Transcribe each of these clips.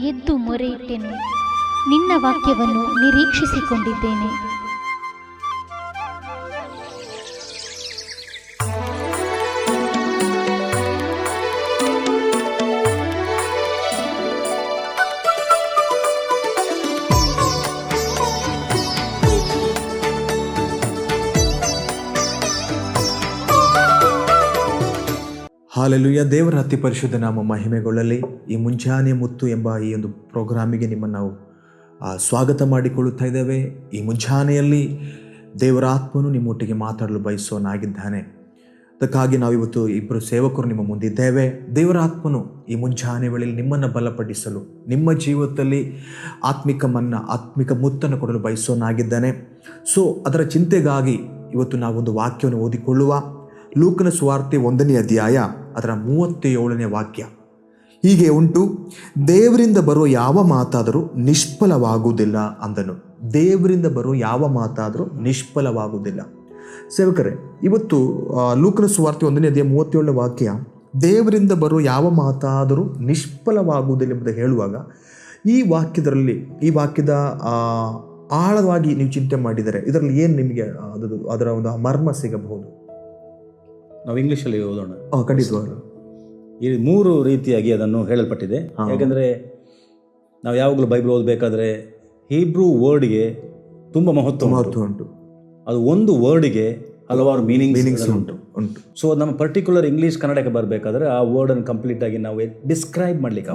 ಎದ್ದು ಮೊರೆಯಿಟ್ಟೆನು. ನಿನ್ನ ವಾಕ್ಯವನ್ನು ನಿರೀಕ್ಷಿಸಿಕೊಂಡಿದ್ದೇನೆ. ಹಾಲೆಲೂಯ. ದೇವರ ಅತಿ ಪರಿಶುದ್ಧ ನಾಮ ಮಹಿಮೆಗೊಳ್ಳಲಿ. ಈ ಮುಂಜಾನೆ ಮುತ್ತು ಎಂಬ ಈ ಒಂದು ಪ್ರೋಗ್ರಾಮಿಗೆ ನಿಮ್ಮನ್ನು ನಾವು ಸ್ವಾಗತ ಮಾಡಿಕೊಳ್ಳುತ್ತಾ ಇದ್ದೇವೆ. ಈ ಮುಂಜಾನೆಯಲ್ಲಿ ದೇವರ ಆತ್ಮನು ನಿಮ್ಮೊಟ್ಟಿಗೆ ಮಾತಾಡಲು ಬಯಸೋನಾಗಿದ್ದಾನೆ. ಅದಕ್ಕಾಗಿ ನಾವಿವತ್ತು ಇಬ್ಬರು ಸೇವಕರು ನಿಮ್ಮ ಮುಂದಿದ್ದೇವೆ. ದೇವರ ಆತ್ಮನು ಈ ಮುಂಜಾನೆ ವೇಳೆಯಲ್ಲಿ ನಿಮ್ಮನ್ನು ಬಲಪಡಿಸಲು, ನಿಮ್ಮ ಜೀವಿತದಲ್ಲಿ ಆತ್ಮಿಕ ಮುತ್ತನ್ನು ಕೊಡಲು ಬಯಸೋನಾಗಿದ್ದಾನೆ. ಸೊ ಅದರ ಚಿಂತೆಗಾಗಿ ಇವತ್ತು ನಾವೊಂದು ವಾಕ್ಯವನ್ನು ಓದಿಕೊಳ್ಳುವ. ಲೂಕನ ಸುವಾರ್ತೆ 1ನೇ ಅಧ್ಯಾಯ ಅದರ 37ನೇ ವಾಕ್ಯ ಹೀಗೆ ಉಂಟು. ದೇವರಿಂದ ಬರುವ ಯಾವ ಮಾತಾದರೂ ನಿಷ್ಫಲವಾಗುವುದಿಲ್ಲ ಅಂದನು. ದೇವರಿಂದ ಬರುವ ಯಾವ ಮಾತಾದರೂ ನಿಷ್ಫಲವಾಗುವುದಿಲ್ಲ. ಸೇವಕರೇ, ಇವತ್ತು ಲೂಕನ ಸುವಾರ್ತೆ 1ನೇ ಅಧ್ಯಾಯ 37ನೇ ವಾಕ್ಯ ದೇವರಿಂದ ಬರುವ ಯಾವ ಮಾತಾದರೂ ನಿಷ್ಫಲವಾಗುವುದಿಲ್ಲ ಎಂಬುದು ಹೇಳುವಾಗ ಈ ವಾಕ್ಯದ ಆಳವಾಗಿ ನೀವು ಚಿಂತೆ ಮಾಡಿದರೆ ಇದರಲ್ಲಿ ಏನು ನಿಮಗೆ ಅದರ ಒಂದು ಮರ್ಮ ಸಿಗಬಹುದು? ನಾವು ಇಂಗ್ಲೀಷಲ್ಲಿ ಓದೋಣ. ಖಂಡಿತವಾಗ್ಲು ಈ 3 ರೀತಿಯಾಗಿ ಅದನ್ನು ಹೇಳಲ್ಪಟ್ಟಿದೆ. ಯಾಕೆಂದರೆ ನಾವು ಯಾವಾಗಲೂ ಬೈಬಲ್ ಓದಬೇಕಾದ್ರೆ ಹೀಬ್ರೂ ವರ್ಡ್ಗೆ ತುಂಬ ಮಹತ್ವ ಉಂಟು. ಅದು ಒಂದು ವರ್ಡ್ಗೆ ಹಲವಾರು ಮೀನಿಂಗ್ಸ್ ಉಂಟು. ಸೊ ನಮ್ಮ ಪರ್ಟಿಕ್ಯುಲರ್ ಇಂಗ್ಲೀಷ್ ಕನ್ನಡಕ್ಕೆ ಬರಬೇಕಾದ್ರೆ ಆ ವರ್ಡನ್ನು ಕಂಪ್ಲೀಟಾಗಿ ನಾವು ಡಿಸ್ಕ್ರೈಬ್ ಮಾಡಲಿಕ್ಕೆ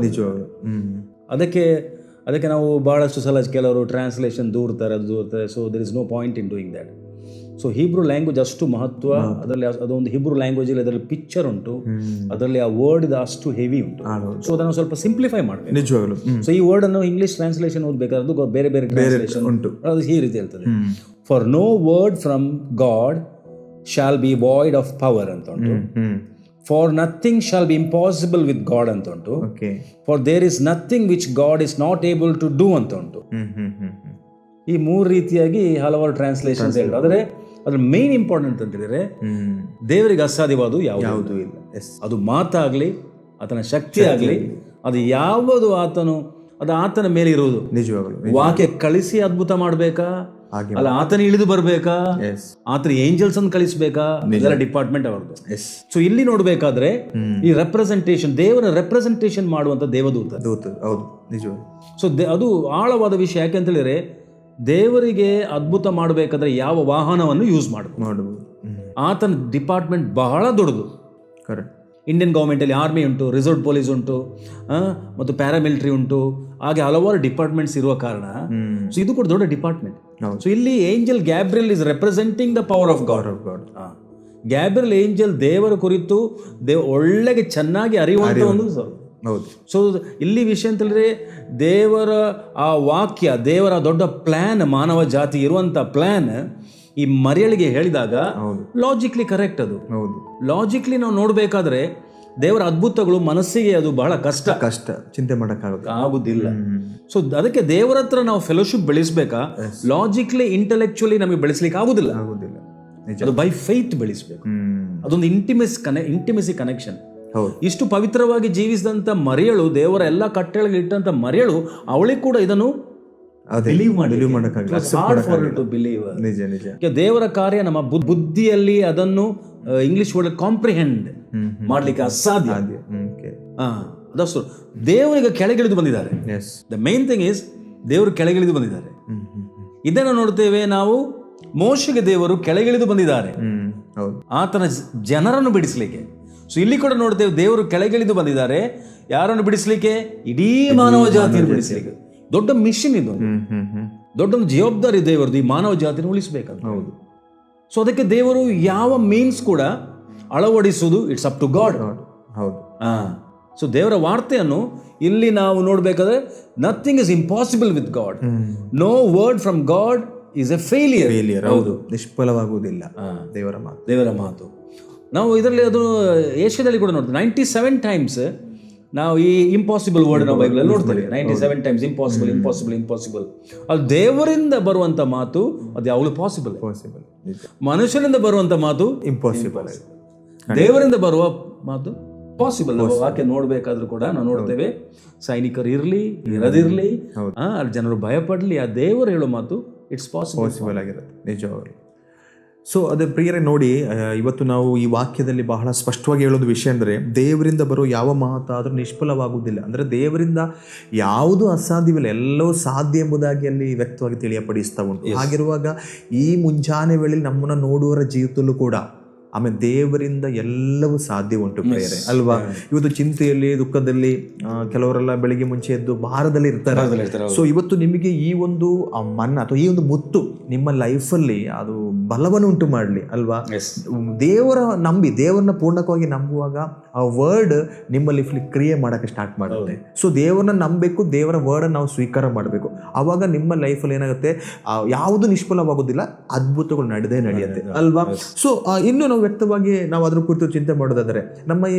ಅದಕ್ಕೆ ನಾವು ಭಾಳಷ್ಟು ಸಲ ಕೆಲವರು ಟ್ರಾನ್ಸ್ಲೇಷನ್ ದೂರ್ತಾರೆ. So there is no point in doing that. So Hebrew language ಅಷ್ಟು ಮಹತ್ವ. ಅದರಲ್ಲಿ ಅದೊಂದು ಹೀಬ್ರೂ ಲ್ಯಾಂಗ್ವೇಜಲ್ಲಿ ಅದರಲ್ಲಿ ಪಿಕ್ಚರ್ ಉಂಟು, ಅದರಲ್ಲಿ ಆ ವರ್ಡ್ ಅಷ್ಟು ಹೆವಿ ಉಂಟು. ಸೊ ಅದನ್ನು ಸ್ವಲ್ಪ ಸಿಂಪ್ಲಿಫೈ ಮಾಡಬೇಕು ನಿಜವಾಗಲು. ಸೊ ಈ ವರ್ಡ್ ಅನ್ನು ಇಂಗ್ಲಿಷ್ ಟ್ರಾನ್ಸ್ಲೇಷನ್ ಓದಬೇಕಾದ್ರೆ ಬೇರೆ ಟ್ರಾನ್ಸ್ಲೇಷನ್ ಉಂಟು. ಅದು ಈ ರೀತಿ ಹೇಳ್ತದೆ, for no word from God shall be void of power ಅಂತ ಉಂಟು. For nothing shall be impossible with God ಅಂತ ಉಂಟು. For there is nothing which God is not able to do ಅಂತ ಉಂಟು. ಈ 3 ರೀತಿಯಾಗಿ ಹಲವಾರು ಟ್ರಾನ್ಸ್ಲೇಷನ್ಸ್ ಹೇಳಿ. ಆದರೆ ಅದ್ರ ಮೇನ್ ಇಂಪಾರ್ಟೆಂಟ್ ಅಂತ ಹೇಳಿದ್ರೆ ದೇವರಿಗೆ ಅಸಾಧ್ಯವಾದ ಯಾವುದೂ ಇಲ್ಲ. ಅದು ಮಾತಾಗ್ಲಿ, ಆತನ ಶಕ್ತಿ ಆಗಲಿ, ಅದು ಯಾವುದು ಅದು ಆತನ ಮೇಲೆ ಇರುವುದು. ನಿಜವಾಗಲು ವಾಕ್ಯ ಕಳಿಸಿ ಅದ್ಭುತ ಮಾಡ್ಬೇಕಾ, ಅಲ್ಲ ಆತನ ಇಳಿದು ಬರ್ಬೇಕಾ, ಆತನ ಏಂಜಲ್ಸ್ ಅನ್ನು ಕಳಿಸ್ಬೇಕಾ, ಇದೆಲ್ಲ ಡಿಪಾರ್ಟ್ಮೆಂಟ್ ಅವರದ್ದು. ಸೊ ಇಲ್ಲಿ ನೋಡ್ಬೇಕಾದ್ರೆ ಈ ರೆಪ್ರೆಸೆಂಟೇಷನ್, ದೇವರ ರೆಪ್ರೆಸೆಂಟೇಷನ್ ಮಾಡುವಂತ ದೇವದೂತ. ಸೊ ಅದು ಆಳವಾದ ವಿಷಯ. ಯಾಕೆ ಅಂತ ಹೇಳಿದ್ರೆ ದೇವರಿಗೆ ಅದ್ಭುತ ಮಾಡಬೇಕಾದ್ರೆ ಯಾವ ವಾಹನವನ್ನು ಯೂಸ್ ಮಾಡಬಹುದು. ಆತನ ಡಿಪಾರ್ಟ್ಮೆಂಟ್ ಬಹಳ ದೊಡ್ಡದು. ಇಂಡಿಯನ್ ಗೌರ್ಮೆಂಟಲ್ಲಿ ಆರ್ಮಿ ಉಂಟು, ರಿಸರ್ವ್ ಪೊಲೀಸ್ ಉಂಟು, ಮತ್ತು ಪ್ಯಾರಾಮಿಲಿಟರಿ ಉಂಟು, ಹಾಗೆ ಹಲವಾರು ಡಿಪಾರ್ಟ್ಮೆಂಟ್ಸ್ ಇರುವ ಕಾರಣ ಸೊ ಇದು ಕೂಡ ದೊಡ್ಡ ಡಿಪಾರ್ಟ್ಮೆಂಟ್. ಸೊ ಇಲ್ಲಿ angel Gabriel is representing the power of god. Gabriel angel ದೇವರ ಕುರಿತು ಒಳ್ಳೆಗೆ ಚೆನ್ನಾಗಿ ಅರಿಯುವಂತ ಒಂದು. ಸೊ ಇಲ್ಲಿ ವಿಷಯ ಅಂತ ಹೇಳಿದ್ರೆ ದೇವರ ಆ ವಾಕ್ಯ, ದೇವರ ದೊಡ್ಡ ಪ್ಲಾನ್, ಮಾನವ ಜಾತಿ ಇರುವಂತ ಪ್ಲಾನ್ ಈ ಮರಿಯಳಿಗೆ ಹೇಳಿದಾಗ ಲಾಜಿಕ್ಲಿ ಕರೆಕ್ಟ್. ಅದು ಲಾಜಿಕ್ಲಿ ನಾವು ನೋಡ್ಬೇಕಾದ್ರೆ ದೇವರ ಅದ್ಭುತಗಳು ಮನಸ್ಸಿಗೆ ಅದು ಬಹಳ ಕಷ್ಟ ಚಿಂತೆ ಆಗುದಿಲ್ಲ. ಸೊ ಅದಕ್ಕೆ ದೇವರ ಹತ್ರ ನಾವು ಫೆಲೋಶಿಪ್ ಬೆಳೆಸ್ಬೇಕಾ, ಲಾಜಿಕ್ಲಿ ಇಂಟೆಲೆಕ್ಚುಲಿ ನಮಗೆ ಬೆಳೆಸ್ಲಿಕ್ಕೆ ಆಗುದಿಲ್ಲ. ಅದು ಬೈ ಫೈತ್ ಬೆಳೆಸ್ಬೇಕು. ಅದೊಂದು ಇಂಟಿಮೆಸಿ ಕನೆಕ್ಷನ್. ಇಷ್ಟು ಪವಿತ್ರವಾಗಿ ಜೀವಿಸಿದಂತ ಮರಿಯಳು, ದೇವರ ಎಲ್ಲ ಕಟ್ಟಳೆಗಳು ಇಟ್ಟಂತ ಮರಿಯಳು, ಅವಳಿಗೆ ಕೂಡ ಇದನ್ನು ದೇವರ ಕಾರ್ಯ ನಮ್ಮ ಬುದ್ಧಿಯಲ್ಲಿ ಅದನ್ನು ಇಂಗ್ಲಿಷ್ ವರ್ಡ್ ಕಾಂಪ್ರಿಹೆಂಡ್ ಮಾಡ್ಲಿಕ್ಕೆ ಅಸಾಧ್ಯ. ಅದಷ್ಟು ದೇವರಿಗೆ ಕೆಳಗಿಳಿದು ಬಂದಿದ್ದಾರೆ. ದ ಮೇನ್ ಥಿಂಗ್ ಇಸ್ ದೇವರು ಕೆಳಗಿಳಿದು ಬಂದಿದ್ದಾರೆ. ಇದನ್ನು ನೋಡ್ತೇವೆ ನಾವು. ಮೋಶೆಗೆ ದೇವರು ಕೆಳಗಿಳಿದು ಬಂದಿದ್ದಾರೆ ಆತನ ಜನರನ್ನು ಬಿಡಿಸ್ಲಿಕ್ಕೆ. ಸೊ ಇಲ್ಲಿ ಕೂಡ ನೋಡ್ತೇವೆ ದೇವರು ಕೆಳಗಿಳಿದು ಬಂದಿದ್ದಾರೆ. ಯಾರನ್ನು ಬಿಡಿಸ್ಲಿಕ್ಕೆ? ಇಡೀ ಮಾನವ ಜಾತಿಯನ್ನು ಬಿಡಿಸ್ಲಿಕ್ಕೆ. ದೊಡ್ಡ ಮಿಷನ್ ಇದು, ದೊಡ್ಡೊಂದು ಜವಾಬ್ದಾರಿ ದೇವರದು, ಈ ಮಾನವ ಜಾತಿಯನ್ನು ಉಳಿಸಬೇಕಂತ. ಸೊ ಅದಕ್ಕೆ ದೇವರು ಯಾವ ಮೀನ್ಸ್ ಕೂಡ ಅಳವಡಿಸುವುದು it's up to God. So ದೇವರ ವಾರ್ತೆಯನ್ನು ಇಲ್ಲಿ ನಾವು ನೋಡ್ಬೇಕಾದ್ರೆ nothing is impossible with God. No word from God is a failure. ಹೌದು, ನಿಷ್ಫಲವಾಗುವುದಿಲ್ಲ ದೇವರ ಮಾತು. ನಾವು ಇದರಲ್ಲಿ ಅದು ಏಷ್ಯಾದಲ್ಲಿ ಕೂಡ ನೋಡ್ತೀವಿ. 97 ಟೈಮ್ಸ್ ನಾವು ಈ ಇಂಪಾಸಿಬಲ್ ವರ್ಡ್ ನಾವು ಬೈಬಲ್ ನೋಡ್ತೇವೆ. 97 ಟೈಮ್ಸ್ ಇಂಪಾಸಿಬಲ್. ಅದು ದೇವರಿಂದ ಬರುವಂತ ಮಾತು ಅದು ಯಾವಾಗಲೂ ಪಾಸಿಬಲ್. ಮನುಷ್ಯನಿಂದ ಬರುವಂತ ಮಾತು ಇಂಪಾಸಿಬಲ್. ದೇವರಿಂದ ಬರುವ ಮಾತು ಪಾಸಿಬಲ್. ನಾವು ವಾಕ್ಯ ನೋಡ್ಬೇಕಾದ್ರೂ ಕೂಡ ನಾವು ನೋಡ್ತೇವೆ, ಸೈನಿಕರು ಇರ್ಲಿ ಇರದಿರ್ಲಿ, ಅಲ್ಲಿ ಜನರು ಭಯಪಡ್ಲಿ, ಆ ದೇವರು ಹೇಳೋ ಮಾತು ಇಟ್ಸ್ ಪಾಸಿಬಲ್ ಆಗಿರುತ್ತೆ ನಿಜವಾಗಲೂ. ಸೊ ಅದೇ ಪ್ರಿಯರೇ ನೋಡಿ, ಇವತ್ತು ನಾವು ಈ ವಾಕ್ಯದಲ್ಲಿ ಬಹಳ ಸ್ಪಷ್ಟವಾಗಿ ಹೇಳೋದು ವಿಷಯ ಅಂದರೆ, ದೇವರಿಂದ ಬರೋ ಯಾವ ಮಾತಾದರೂ ನಿಷ್ಫಲವಾಗುವುದಿಲ್ಲ. ಅಂದರೆ ದೇವರಿಂದ ಯಾವುದು ಅಸಾಧ್ಯವಿಲ್ಲ, ಎಲ್ಲವೂ ಸಾಧ್ಯ ಎಂಬುದಾಗಿ ಅಲ್ಲಿ ವ್ಯಕ್ತವಾಗಿ ತಿಳಿಯಪಡಿಸ್ತಾ ಉಂಟು. ಹಾಗಿರುವಾಗ ಈ ಮುಂಜಾನೆ ವೇಳೆಯಲ್ಲಿ ನಮ್ಮನ್ನು ನೋಡುವವರ ಜೀವಿತದಲ್ಲೂ ಕೂಡ ಆಮೇಲೆ ದೇವರಿಂದ ಎಲ್ಲವೂ ಸಾಧ್ಯ ಉಂಟು ಪ್ರಿಯರೇ, ಅಲ್ವಾ? ಇವತ್ತು ಚಿಂತೆಯಲ್ಲಿ, ದುಃಖದಲ್ಲಿ, ಕೆಲವರೆಲ್ಲ ಬೆಳಿಗ್ಗೆ ಮುಂಚೆ ಎದ್ದು ಭಾರದಲ್ಲಿ ಇರ್ತಾರೆ. ಸೊ ಇವತ್ತು ನಿಮಗೆ ಈ ಒಂದು ಮನ್ನ ಅಥವಾ ಈ ಒಂದು ಮುತ್ತು ನಿಮ್ಮ ಲೈಫಲ್ಲಿ ಅದು ಬಲವನ್ನು ಉಂಟು ಮಾಡಲಿ, ಅಲ್ವಾ? ದೇವರನ್ನ ಪೂರ್ಣಕವಾಗಿ ನಂಬುವಾಗ ಆ ವರ್ಡ್ ನಿಮ್ಮ ಲೈಫಲ್ಲಿ ಕ್ರಿಯೆ ಮಾಡೋಕ್ಕೆ ಸ್ಟಾರ್ಟ್ ಮಾಡುತ್ತೆ. ಸೊ ದೇವರನ್ನ ನಂಬಬೇಕು, ದೇವರ ವರ್ಡನ್ನು ನಾವು ಸ್ವೀಕಾರ ಮಾಡಬೇಕು. ಆವಾಗ ನಿಮ್ಮ ಲೈಫಲ್ಲಿ ಏನಾಗುತ್ತೆ, ಯಾವುದು ನಿಷ್ಫಲವಾಗೋದಿಲ್ಲ, ಅದ್ಭುತಗಳು ನಡೆಯುತ್ತೆ, ಅಲ್ವಾ? ಸೊ ಇನ್ನು ನಾವು ವ್ಯಕ್ತವಾಗಿ ನಾವು ಅದ್ರ ಕುರಿತು ಚಿಂತೆ ಮಾಡೋದಾದರೆ,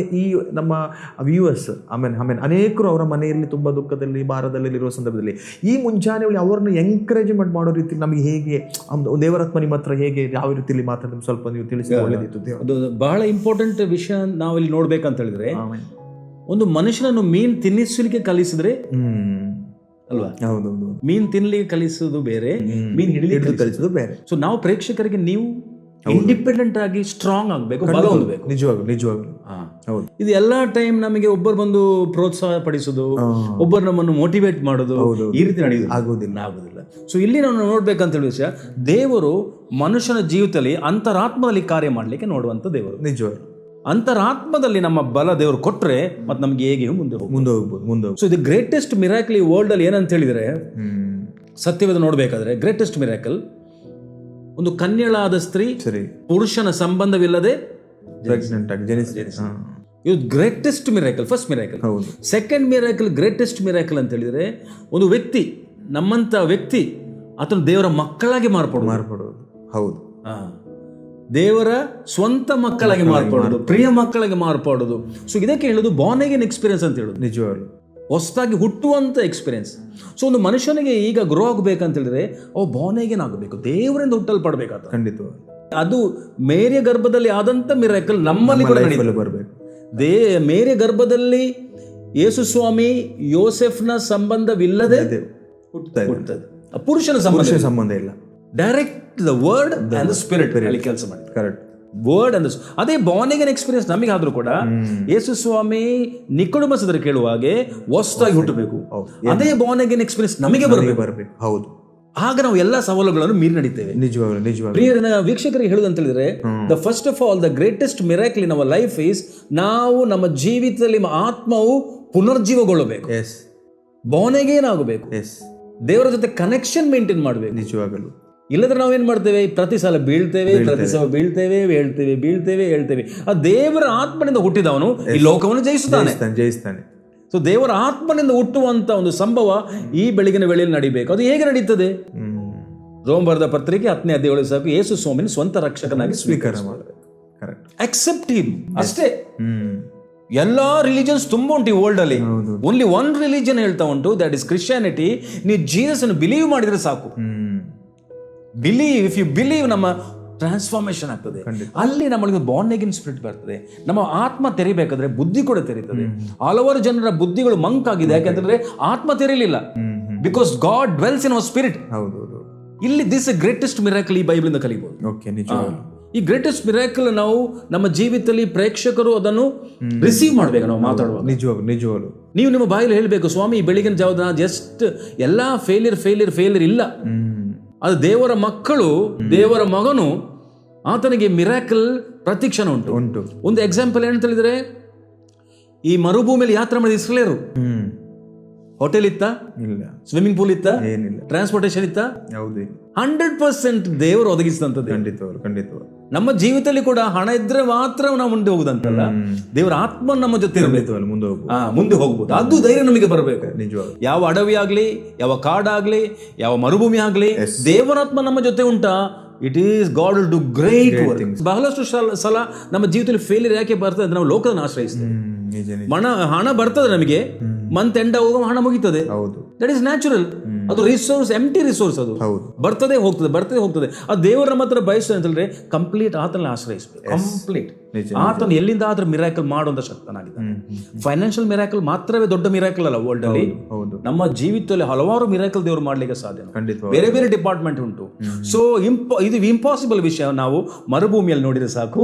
ನಮ್ಮ ವ್ಯೂವರ್ಸ್ ಆಮೇಲೆ ಅನೇಕರು ಅವರ ಮನೆಯಲ್ಲಿ ತುಂಬ ದುಃಖದಲ್ಲಿ, ಭಾರದಲ್ಲಿ ಇರುವ ಸಂದರ್ಭದಲ್ಲಿ ಈ ಮುಂಜಾನೆ ಅವ್ರನ್ನ ಎಂಕರೇಜ್ಮೆಂಟ್ ಮಾಡೋ ರೀತಿ ನಮಗೆ ಹೇಗೆ ದೇವರಾತ್ಮ ನಿಮ್ಮ ಹತ್ರ ಹೇಗೆ ಯಾವ ರೀತಿಯಲ್ಲಿ ಮಾತಾಡೋದು ಸ್ವಲ್ಪ ನೀವು ತಿಳಿಸಿ ಒಳ್ಳೆದಿತ್ತು. ಅದು ಬಹಳ ಇಂಪಾರ್ಟೆಂಟ್ ವಿಷಯ ನಾವಿಲ್ಲಿ ನೋಡ್ಬೇಕಂತ ಹೇಳಿದ್ರೆ, ಒಂದು ಮನುಷ್ಯನನ್ನು ಮೀನ್ ತಿನ್ನಿಸಲಿಕ್ಕೆ ಕಲಿಸಿದ್ರೆ ಅಲ್ವಾ? ಹೌದೌದು. ಮೀನ್ ತಿನ್ಲಿಕ್ಕೆ ಕಲಿಸೋದು ಬೇರೆ, ಮೀನ್ ಹಿಡಿಲಿಕ್ಕೆ ಕಲಿಸೋದು ಬೇರೆ. ಸೊ ನಾವು ಪ್ರೇಕ್ಷಕರಿಗೆ ನೀವು ಇಂಡಿಪೆಂಡೆಂಟ್ ಆಗಿ ಸ್ಟ್ರಾಂಗ್ ಆಗಬೇಕು, ಬಲ ಹೊಂದಬೇಕು. ನಿಜವಾಗ್ಲು ಹೌದು. ಇದು ಎಲ್ಲಾ ಟೈಮ್ ನಮಗೆ ಒಬ್ಬರು ಬಂದು ಪ್ರೋತ್ಸಾಹ ಪಡಿಸೋದು, ಒಬ್ಬರು ನಮ್ಮನ್ನು ಮೋಟಿವೇಟ್ ಮಾಡೋದು, ಈ ರೀತಿ ಆಗುದಿಲ್ಲ. ಸೊ ಇಲ್ಲಿ ನಾವು ನೋಡ್ಬೇಕಂತ ಹೇಳುವ ವಿಷಯ, ದೇವರು ಮನುಷ್ಯನ ಜೀವಿತದಲ್ಲಿ ಅಂತರಾತ್ಮದಲ್ಲಿ ಕಾರ್ಯ ಮಾಡ್ಲಿಕ್ಕೆ ನೋಡುವಂತ ದೇವರು. ನಿಜವಾಗ್ಲು ಅಂತರಾತ್ಮದಲ್ಲಿ ನಮ್ಮ ಬಲ ದೇವರು ಕೊಟ್ರೆ ಮತ್ತೆ ನಮ್ಗೆ ಹೇಗೆ ಮುಂದೆ ಹೋಗ್ಬೋದು. ಸೊ ಇದು ಗ್ರೇಟೆಸ್ಟ್ ಮಿರಾಕಲ್ ಈ ವರ್ಲ್ಡ್ ಅಲ್ಲಿ ಏನಂತ ಹೇಳಿದ್ರೆ, ಸತ್ಯವೇದ ನೋಡ್ಬೇಕಾದ್ರೆ ಗ್ರೇಟೆಸ್ಟ್ ಮಿರಾಕಲ್, ಒಂದು ಕನ್ಯಳಾದ ಸ್ತ್ರೀ ಪುರುಷನ ಸಂಬಂಧವಿಲ್ಲದೆ ಇದು greatest miracle, first miracle. Second miracle, greatest miracle ಅಂತ ಹೇಳಿದ್ರೆ, ಒಂದು ವ್ಯಕ್ತಿ, ನಮ್ಮಂತ ವ್ಯಕ್ತಿ ಆತನು ದೇವರ ಮಕ್ಕಳಾಗಿ ಮಾರ್ಪಡೋದು. ಹೌದು, ದೇವರ ಸ್ವಂತ ಮಕ್ಕಳಾಗಿ ಮಾರ್ಪಡೋದು, ಪ್ರಿಯ ಮಕ್ಕಳಾಗಿ ಮಾರ್ಪಡೋದು. ಸೊ ಇದಕ್ಕೆ ಹೇಳೋದು ಬಾರ್ನ್ ಅಗೇನ್ ಎಕ್ಸ್ಪೀರಿಯನ್ಸ್ ಅಂತ ಹೇಳೋದು, ನಿಜವಾಗ್ಲು ಹೊಸದಾಗಿ ಹುಟ್ಟುವಂತ ಎಕ್ಸ್ಪೀರಿಯನ್ಸ್. ಸೊ ಒಂದು ಮನುಷ್ಯನಿಗೆ ಈಗ ಗ್ರೋ ಆಗಬೇಕಂತ ಹೇಳಿದ್ರೆ ಬಾರ್ನ್ ಅಗೇನ್ ಆಗಬೇಕು, ದೇವರಿಂದ ಹುಟ್ಟಲ್ಪಡಬೇಕಾದ. ಖಂಡಿತ ಅದು ಮೇರಿಯ ಗರ್ಭದಲ್ಲಿ ಆದಂತ ಮಿರಾಕಲ್ ನಮ್ಮಲ್ಲಿ ಬರಬೇಕು. ಮೇರಿಯ ಗರ್ಭದಲ್ಲಿ ಯೇಸು ಸ್ವಾಮಿ ಯೋಸೆಫ್ನ ಸಂಬಂಧವಿಲ್ಲದೆ ಹುಟ್ಟುತ್ತದೆ. ಪುರುಷನ ಸಂಬಂಧ ಇಲ್ಲ, direct the word and the spirit ಅಲ್ಲಿ ಕೆಲಸ ಮಾಡಿ. ಕರೆಕ್ಟ್, ವರ್ಡ್ ಅಂಡ್ ಅದೇ ಬಾರ್ನ್ ಅಗೇನ್ ಎಕ್ಸ್ಪೀರಿಯನ್ಸ್ ನಮಗೆ ಆದ್ರೂ ಕೂಡ ಯೇಸು ಸ್ವಾಮಿ ನಿಕೋಡೆಮಸ್ ಹತ್ರ ಕೇಳುವಾಗೆ ಹೊಸದಾಗಿ ಹುಟ್ಟಬೇಕು. ಅದೇ ಬಾರ್ನ್ ಅಗೇನ್ ಎಕ್ಸ್ಪೀರಿಯನ್ಸ್ ನಮಗೆ ಬರಬೇಕು. ಹೌದು, ಆಗ ನಾವು ಎಲ್ಲಾ ಸವಾಲುಗಳನ್ನು ಮೀರಿ ನಡೀತೇವೆ. ನಿಜವಾಗ್ಲೂ ಪ್ರಿಯರನ್ನ ವೀಕ್ಷಕರಿಗೆ ಹೇಳುದಂತ ಹೇಳಿದ್ರೆ, the first of all the greatest miracle in our life is, ನಾವು ನಮ್ಮ ಜೀವಿತದಲ್ಲಿ ಆತ್ಮವು ಪುನರ್ಜೀವಗೊಳ್ಳಬೇಕು, ಬಾರ್ನ್ ಅಗೇನ್ ಆಗಬೇಕು, ದೇವರ ಜೊತೆ ಕನೆಕ್ಷನ್ ಮೇಂಟೈನ್ ಮಾಡಬೇಕು. ನಿಜವಾಗಲು ಇಲ್ಲದ್ರೆ ನಾವೇನ್ ಮಾಡ್ತೇವೆ, ಪ್ರತಿ ಸಲ ಬೀಳ್ತೇವೆ, ಹೇಳ್ತೇವೆ. ಆ ದೇವರ ಆತ್ಮನಿಂದ ಹುಟ್ಟಿದವನು ಈ ಲೋಕವನ್ನು ಜಯಿಸ್ತಾನೆ. ಸೊ ದೇವರ ಆತ್ಮನಿಂದ ಹುಟ್ಟುವಂತ ಒಂದು ಸಂಭವ ಈ ಬೆಳಗಿನ ವೇಳೆಯಲ್ಲಿ ನಡಿಬೇಕು. ಅದು ಹೇಗೆ ನಡೀತದೆ? ರೋಮ್ ಬರೆದ ಪತ್ರಿಕೆ 10ನೇ ಅಧ್ಯಾಯ ಸಾಕು, ಯೇಸು ಸ್ವಾಮಿನ ಸ್ವಂತ ರಕ್ಷಕನಾಗಿ ಸ್ವೀಕಾರ ಮಾಡಬೇಕು. ಅಕ್ಸೆಪ್ಟ್ ಹಿಮ್ ಅಷ್ಟೇ. ಎಲ್ಲಾ ರಿಲಿಜನ್ಸ್ ತುಂಬಾ ಉಂಟು ಈ ವರ್ಲ್ಡ್ ಅಲ್ಲಿ, ಓನ್ಲಿ ಒನ್ ರಿಲಿಜನ್ ಹೇಳ್ತಾ ಉಂಟು, ದಟ್ ಇಸ್ ಕ್ರಿಶ್ಚಿಯಾನಿಟಿ. ನೀವು ಜೀಸಸ್ ಅನ್ನು ಬಿಲೀವ್ ಮಾಡಿದ್ರೆ ಸಾಕು. ಇಫ್ ಯು ಬಿಲೀವ್, ನಮ್ಮ ಟ್ರಾನ್ಸ್ಫಾರ್ಮೇಶನ್ ಆಗ್ತದೆ. ಅಲ್ಲಿ ನಮಗೆ ಬಾರ್ನ್ ಅಗೇನ್ ಸ್ಪಿರಿಟ್ ಬರ್ತದೆ. ನಮ್ಮ ಆತ್ಮ ತೆರಿಬೇಕಾದ್ರೆ ಬುದ್ಧಿ ಕೂಡ ತೆರೀತದೆ. ಹಲವಾರು ಜನರ ಬುದ್ಧಿಗಳು ಮಂಕ್ ಆಗಿದೆ, ಯಾಕಂತಂದ್ರೆ ಆತ್ಮ ತೆರೀಲಿಲ್ಲ. Because God dwells in our spirit. ಇಲ್ಲಿ ದಿಸ್ ಗ್ರೇಟೆಸ್ಟ್ ಮಿರಾಕಲ್ ಈ ಬೈಬಲ್ ಇಂದ ಕಲಿಬಹುದು. ಈ ಗ್ರೇಟೆಸ್ಟ್ ಮಿರಾಕಲ್ ನಾವು ನಮ್ಮ ಜೀವಿತದಲ್ಲಿ ಪ್ರೇಕ್ಷಕರು ಅದನ್ನು ರಿಸೀವ್ ಮಾಡ್ಬೇಕು. ನಾವು ಮಾತಾಡುವಾಗ ನಿಜವಾಗ್ಲು ನೀವು ನಿಮ್ಮ ಬಾಯಲ್ಲಿ ಹೇಳ್ಬೇಕು, ಸ್ವಾಮಿ ಬೆಳಿಗಿನ ಜಾವದ ಜಸ್ಟ್ ಎಲ್ಲಾ ಫೇಲಿಯರ್ ಇಲ್ಲ, ಅದು ದೇವರ ಮಕ್ಕಳು, ದೇವರ ಮಗನು, ಆತನಿಗೆ ಮಿರಾಕಲ್ ಪ್ರತಿಕ್ಷಣ ಉಂಟು. ಒಂದು ಎಕ್ಸಾಂಪಲ್ ಏನಂತ ಹೇಳಿದ್ರೆ, ಈ ಮರುಭೂಮಿಯಲ್ಲಿ ಯಾತ್ರೆ ಮಾಡಿದ ಇಸ್ರೇಲರು, ಹೋಟೆಲ್ ಇತ್ತ, ಸ್ವಿಮ್ಮಿಂಗ್ ಪೂಲ್ ಇತ್ತ, ಟ್ರಾನ್ಸ್ಪೋರ್ಟೇಶನ್ ಇತ್ತ, 100% ದೇವರು ಒದಗಿಸಿದಂಥದ್ದು. ಖಂಡಿತ ನಮ್ಮ ಜೀವಿತದಲ್ಲಿ ಕೂಡ ಹಣ ಇದ್ರೆ ಮಾತ್ರ ನಾವು ಮುಂದೆ ಹೋಗುದಂತಲ್ಲ, ದೇವರ ಆತ್ಮ ನಮ್ಮ ಜೊತೆ ಇರಬೇಕು, ಮುಂದೆ ಹೋಗ್ಬೋದು. ಅದು ಧೈರ್ಯ ನಮಗೆ ಬರಬೇಕು. ಯಾವ ಅಡವಿ ಆಗ್ಲಿ, ಯಾವ ಕಾಡಾಗ್ಲಿ, ಯಾವ ಮರುಭೂಮಿ ಆಗ್ಲಿ, ದೇವರಾತ್ಮ ನಮ್ಮ ಜೊತೆ ಉಂಟಾ, it is god will do great work. ಬಹಳಷ್ಟು ಸಲ ನಮ್ಮ ಜೀವಿತದಲ್ಲಿ ಫೇಲಿಯರ್ ಯಾಕೆ ಬರ್ತದೆ ಅಂದ್ರೆ ನಾವು ಲೋಕವನ್ನು ಆಶ್ರಯಿಸ್ತೇವೆ. ಹಣ ಬರ್ತದೆ ನಮಗೆ, ಮಂತ್ ಎಂಡ್ ಆಗುವಾಗ ಹಣ ಮುಗಿತದೆ, ದಟ್ ಈಸ್ ನ್ಯಾಚುರಲ್. ಅದು ರಿಸೋರ್ಸ್, ಎಂಟಿ ರಿಸೋರ್ಸ್. ಅದು ಬರ್ತದೆ ಹೋಗ್ತದೆ. ಆ ದೇವರು ನಮ್ಮ ಹತ್ರ ಬಯಸ್ತದೆ ಅಂತ ಹೇಳಿದ್ರೆ ಕಂಪ್ಲೀಟ್ ಆತನ ಆಶ್ರಯಿಸಬೇಕು. ಕಂಪ್ಲೀಟ್ ಆತನು ಎಲ್ಲಿಂದ ಆದ್ರೆ ಮಿರಾಕಲ್ ಮಾಡುವಂತ ಶಕ್ತನಾಗಿದ್ದಾನೆ. ಫೈನಾನ್ಷಿಯಲ್ ಮಿರಾಕಲ್ ಮಾತ್ರವೇ ದೊಡ್ಡ ಮಿರಾಕಲ್ ಅಲ್ಲ ವರ್ಲ್ಡ್ ಅಲ್ಲಿ. ನಮ್ಮ ಜೀವಿತದಲ್ಲಿ ಹಲವಾರು ಮಿರಾಕಲ್ ದೇವರು ಮಾಡ್ಲಿಕ್ಕೆ ಸಾಧ್ಯ. ಬೇರೆ ಬೇರೆ ಡಿಪಾರ್ಟ್ಮೆಂಟ್ ಉಂಟು. ಸೊ ಇದು ಇಂಪಾಸಿಬಲ್ ವಿಷಯ ನಾವು ಮರುಭೂಮಿಯಲ್ಲಿ ನೋಡಿದ್ರೆ ಸಾಕು,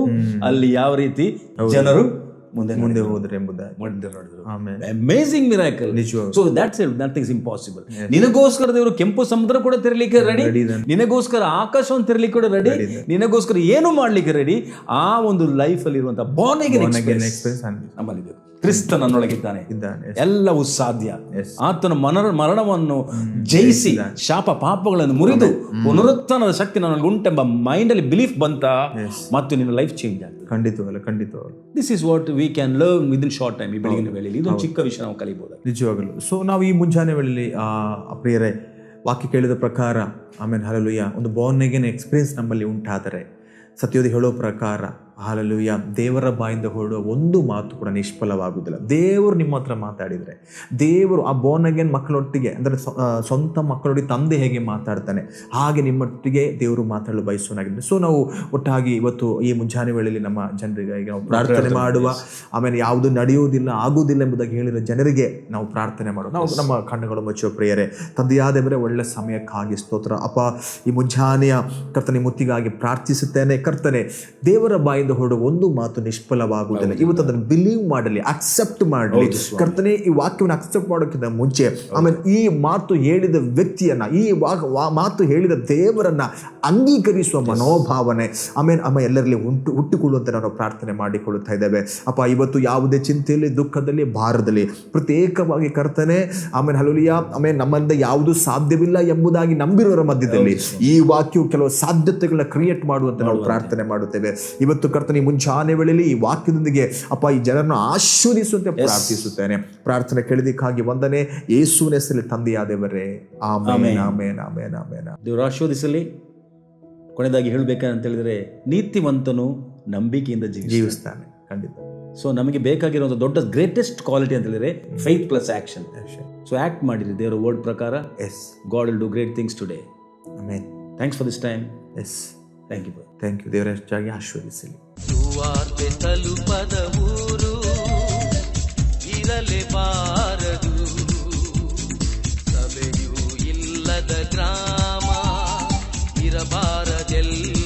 ಅಲ್ಲಿ ಯಾವ ರೀತಿ ಜನರು ಮುಂದೆ ಹೋದ್ರೆ amazing miracle. So that's it, nothing is impossible. ನಿನಗೋಸ್ಕರ ದೇವರು ಕೆಂಪು ಸಮುದ್ರ ಕೂಡ ತೆರಲಿಕ್ಕೆ ರೆಡಿ, ನಿನಗೋಸ್ಕರ ಆಕಾಶವನ್ನು ತೆರಲಿಕ್ಕೆ ಕೂಡ ರೆಡಿ, ನಿನಗೋಸ್ಕರ ಏನು ಮಾಡ್ಲಿಕ್ಕೆ ರೆಡಿ. ಆ ಒಂದು ಲೈಫ್ ಅಲ್ಲಿ ಇರುವಂತಹ ಬಾರ್ನ್ ಅಗೇನ್ ಎಕ್ಸ್ಪೀರಿಯನ್ಸ್ ನಮ್ಮಲ್ಲಿದೆ. ಕ್ರಿಸ್ತ ನನ್ನೊಳಗಿದ್ದಾನೆ, ಎಲ್ಲವೂ ಸಾಧ್ಯ. ಆತನ ಮರಣವನ್ನು ಜಯಿಸಿ ಶಾಪ ಪಾಪಗಳನ್ನು ಮುರಿದು ಪುನರುತ್ಥಾನದ ಶಕ್ತಿ ನನಗೆ ಉಂಟೆಂಬ ಮೈಂಡ್ ಅಲ್ಲಿ ಬಿಲೀಫ್ ಬಂತ, ಮತ್ತು ನಿನ್ನ ಲೈಫ್ ಚೇಂಜ್ ಆಗ್ತದೆ. ಖಂಡಿತವಲ್ಲ. This is what we can learn within short time. ಈ ಬೆಳಗಿನ ವೇಳೆಯಲ್ಲಿ ಇದೊಂದು ಚಿಕ್ಕ ವಿಷಯ ನಾವು ಕಲಿಬಹುದು ನಿಜವಾಗಲು. ಸೊ ನಾವು ಈ ಮುಂಜಾನೆ ವೇಳೆಯಲ್ಲಿ ಪ್ರಿಯರೇ ವಾಕ್ಯ ಕೇಳಿದ ಪ್ರಕಾರ ಆಮೇಲೆ ಹಲ್ಲೆಲೂಯಾ ಒಂದು ಬಾರ್ನ್ ಅಗೇನ್ ಎಕ್ಸ್ಪೀರಿಯನ್ಸ್ ನಮ್ಮಲ್ಲಿ ಉಂಟಾದರೆ, ಸತ್ಯೋದಿ ಹೇಳೋ ಪ್ರಕಾರ ಹಲ್ಲೆಲೂಯಾ ದೇವರ ಬಾಯಿಂದ ಹೊರಡುವ ಒಂದು ಮಾತು ಕೂಡ ನಿಷ್ಫಲವಾಗುವುದಿಲ್ಲ. ದೇವರು ನಿಮ್ಮ ಹತ್ರ ಮಾತಾಡಿದರೆ, ದೇವರು ಆ ಬಾರ್ನ್ ಅಗೇನ್ ಮಕ್ಕಳೊಟ್ಟಿಗೆ ಅಂದರೆ ಸ್ವಂತ ಮಕ್ಕಳೊಟ್ಟಿಗೆ ತಂದೆ ಹೇಗೆ ಮಾತಾಡ್ತಾನೆ ಹಾಗೆ ನಿಮ್ಮೊಟ್ಟಿಗೆ ದೇವರು ಮಾತಾಡಲು ಬಯಸುವನಾಗಿದ್ದಾನೆ. ಸೊ ನಾವು ಒಟ್ಟಾಗಿ ಇವತ್ತು ಈ ಮುಂಜಾನೆ ವೇಳೆಯಲ್ಲಿ ನಮ್ಮ ಜನರಿಗೆ ಈಗ ನಾವು ಪ್ರಾರ್ಥನೆ ಮಾಡುವ, ಆಮೇಲೆ ಯಾವುದು ನಡೆಯುವುದಿಲ್ಲ ಆಗುವುದಿಲ್ಲ ಎಂಬುದಾಗಿ ಹೇಳಿರೋ ಜನರಿಗೆ ನಾವು ಪ್ರಾರ್ಥನೆ ಮಾಡುವ. ನಾವು ನಮ್ಮ ಕಣ್ಣುಗಳು ಮುಚ್ಚುವ ಪ್ರಿಯರೇ, ತಂದೆಯಾದವರೇ ಒಳ್ಳೆ ಸಮಯಕ್ಕಾಗಿ ಸ್ತೋತ್ರ ಅಪ್ಪ. ಈ ಮುಂಜಾನೆಯ ಕರ್ತನೆ ಮುತ್ತಿಗಾಗಿ ಪ್ರಾರ್ಥಿಸುತ್ತೇನೆ. ಕರ್ತನೆ ದೇವರ ಬಾಯಿಂದ ಹೊರಡುವ ಒಂದು ಮಾತು ನಿಷ್ಫಲವಾಗುವುದಿಲ್ಲ. ಇವತ್ತು ಅದನ್ನು ಬಿಲೀವ್ ಮಾಡಲಿ, ಅಕ್ಸೆಪ್ಟ್ ಮಾಡಲಿ. ಕರ್ತನೆ ಈ ವಾಕ್ಯವನ್ನು ಅಕ್ಸೆಪ್ಟ್ ಮಾಡೋಕ್ಕಿಂತ ಮುಂಚೆ ಆಮೇಲೆ ಈ ಮಾತು ಹೇಳಿದ ವ್ಯಕ್ತಿಯನ್ನ, ಈ ಮಾತು ಹೇಳಿದ ದೇವರನ್ನ ಅಂಗೀಕರಿಸುವ ಮನೋಭಾವನೆ ಆಮೇಲೆ ಎಲ್ಲರಲ್ಲಿ ಹುಟ್ಟುಕೊಳ್ಳುವಂತೆ ನಾವು ಪ್ರಾರ್ಥನೆ ಮಾಡಿಕೊಳ್ಳುತ್ತಾ ಇದ್ದೇವೆ. ಅಪ್ಪ ಇವತ್ತು ಯಾವುದೇ ಚಿಂತೆಯಲ್ಲಿ, ದುಃಖದಲ್ಲಿ, ಭಾರದಲ್ಲಿ ಪ್ರತ್ಯೇಕವಾಗಿ ಕರ್ತನೆ ಆಮೇಲೆ ಹಲ್ಲೆಲೂಯಾ ಆಮೇಲೆ ನಮ್ಮಿಂದ ಯಾವುದು ಸಾಧ್ಯವಿಲ್ಲ ಎಂಬುದಾಗಿ ನಂಬಿರುವವರ ಮಧ್ಯದಲ್ಲಿ ಈ ವಾಕ್ಯವು ಕೆಲವು ಸಾಧ್ಯತೆಗಳನ್ನ ಕ್ರಿಯೇಟ್ ಮಾಡುವಂತೆ ನಾವು ಪ್ರಾರ್ಥನೆ ಮಾಡುತ್ತೇವೆ. ಇವತ್ತು ಕರ್ತನೆ ಮುಂಚಾನೆ ವೇಳೆಯಲ್ಲಿ ಈ ವಾಕ್ಯದೊಂದಿಗೆ ಅಪ್ಪ ಈ ಜನರನ್ನು ಆಶೀರ್ವದಿಸುವಂತೆ ಪ್ರಾರ್ಥಿಸುತ್ತೇನೆ. ಪ್ರಾರ್ಥನೆ ಕೇಳಿದಕ್ಕಾಗಿ ವಂದನೆ, ಯೇಸುವಿನ ಹೆಸರಲ್ಲಿ ತಂದೆಯಾದವರೇ, ಆಮೆನ್ ಆಮೆನ್ ಆಮೆನ್ ಆಮೆನ್. ದೇವರು ಆಶೀರ್ವದಿಸಲಿ. ಕೊನೆಯದಾಗಿ ಹೇಳಬೇಕಂತ ಹೇಳಿದ್ರೆ, ನೀತಿವಂತನು ನಂಬಿಕೆಯಿಂದ ಜೀವಿಸ್ತಾನೆ. ಖಂಡಿತ. ಸೊ ನಮಗೆ ಬೇಕಾಗಿರುವಂಥ ದೊಡ್ಡ ಗ್ರೇಟೆಸ್ಟ್ ಕ್ವಾಲಿಟಿ ಅಂತ ಹೇಳಿದ್ರೆ faith plus action. So act ಮಾಡಿರಿ ದೇವರ ವರ್ಡ್ ಪ್ರಕಾರ. Yes, God will do great things today. Amen. Thanks for this time. Yes, thank you. Thank you. ದೇವರ ಹೆಚ್ಚಾಗಿ ಆಶೀರ್ವದಿಸಲಿ. ಸುವಾರ್ತೆ ತಲುಪದ ಊರು ಇರಲೇಬಾರದು, ಸಭೆಯೂ ಇಲ್ಲದ ಗ್ರಾಮ ಇರಬಾರದೆಲ್ಲ.